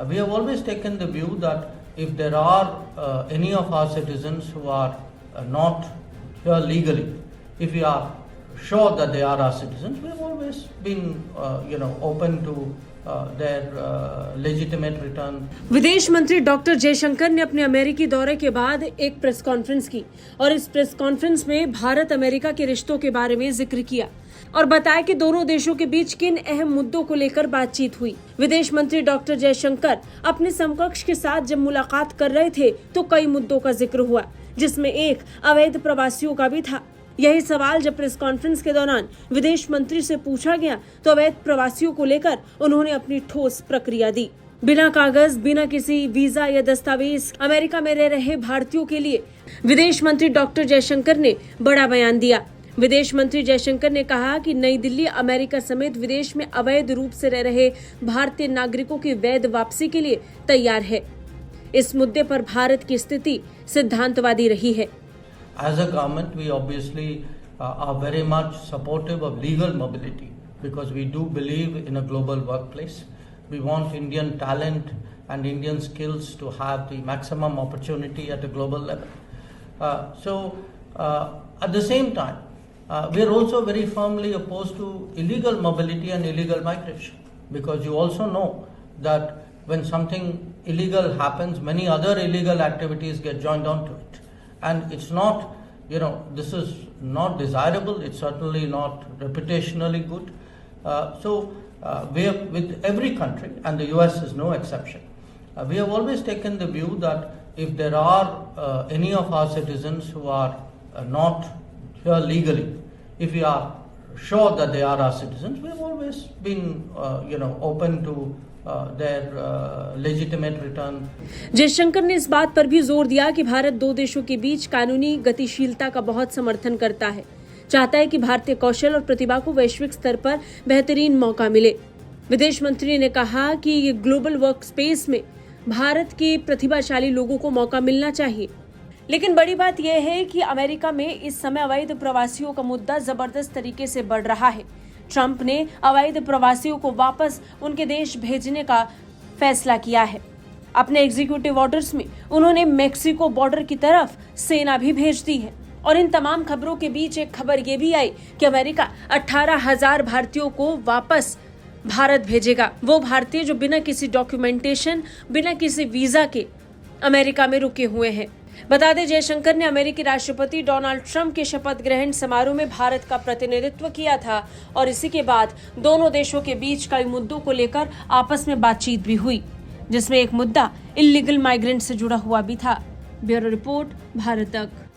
We have always taken the view that if there are any of our citizens who are not here legally, if we are sure that they are our citizens, we have always been, open to their legitimate return. विदेश मंत्री doctor Jaishankar ने अपने अमेरिकी दौरे के बाद एक press conference की और इस प्रेस कॉन्फ्रेंस में भारत अमेरिका के रिश्तों के बारे में जिक्र किया और बताया कि दोनों देशों के बीच किन अहम मुद्दों को लेकर बातचीत हुई। विदेश मंत्री डॉक्टर जयशंकर अपने समकक्ष के साथ जब मुलाकात कर रहे थे तो कई मुद्दों का जिक्र हुआ, जिसमें एक अवैध प्रवासियों का भी था। यही सवाल जब प्रेस कॉन्फ्रेंस के दौरान विदेश मंत्री से पूछा गया तो अवैध प्रवासियों को लेकर उन्होंने अपनी ठोस प्रतिक्रिया दी। बिना कागज, बिना किसी वीजा या दस्तावेज अमेरिका में रह रहे भारतीयों के लिए विदेश मंत्री डॉक्टर जयशंकर ने बड़ा बयान दिया। विदेश मंत्री जयशंकर ने कहा कि नई दिल्ली अमेरिका समेत विदेश में अवैध रूप से रह रहे भारतीय नागरिकों की वैध वापसी के लिए तैयार है। इस मुद्दे पर भारत की स्थिति सिद्धांतवादी रही है। As a government, we obviously are very much supportive of legal mobility because we do believe in a global workplace. We want Indian talent and Indian skills to have the maximum opportunity at a global level. At the same time, we are also very firmly opposed to illegal mobility and illegal migration because you also know that when something illegal happens, many other illegal activities get joined onto it. And it's not, this is not desirable, it's certainly not reputationally good. We have, with every country, and the US is no exception, we have always taken the view that if there are any of our citizens who are not here legally, if we are sure that they are our citizens, we have always been, open to their legitimate return. Jaishankar ने इस बात पर भी जोर दिया कि भारत दो देशों के बीच कानूनी गतिशीलता का बहुत समर्थन करता है, चाहता है कि भारतीय कौशल और प्रतिभा को वैश्विक स्तर पर बेहतरीन मौका मिले। विदेश मंत्री ने कहा कि ये ग्लोबल वर्क स्पेस में भारत के प्रतिभाशाली लोगों को मौका मिलना चाहिए। लेकिन बड़ी बात यह है कि अमेरिका में इस समय अवैध प्रवासियों का मुद्दा जबरदस्त तरीके से बढ़ रहा है। ट्रंप ने अवैध प्रवासियों को वापस उनके देश भेजने का फैसला किया है। अपने एग्जीक्यूटिव ऑर्डर्स में उन्होंने मेक्सिको बॉर्डर की तरफ सेना भी भेज दी है। और इन तमाम खबरों के बीच एक खबर ये भी आई कि अमेरिका 18,000 भारतीयों को वापस भारत भेजेगा। वो भारतीय जो बिना किसी डॉक्यूमेंटेशन, बिना किसी वीजा के अमेरिका में रुके हुए हैं। बता दें, जयशंकर ने अमेरिकी राष्ट्रपति डोनाल्ड ट्रंप के शपथ ग्रहण समारोह में भारत का प्रतिनिधित्व किया था और इसी के बाद दोनों देशों के बीच कई मुद्दों को लेकर आपस में बातचीत भी हुई, जिसमें एक मुद्दा इल्लीगल माइग्रेंट से जुड़ा हुआ भी था। ब्यूरो रिपोर्ट, भारत तक।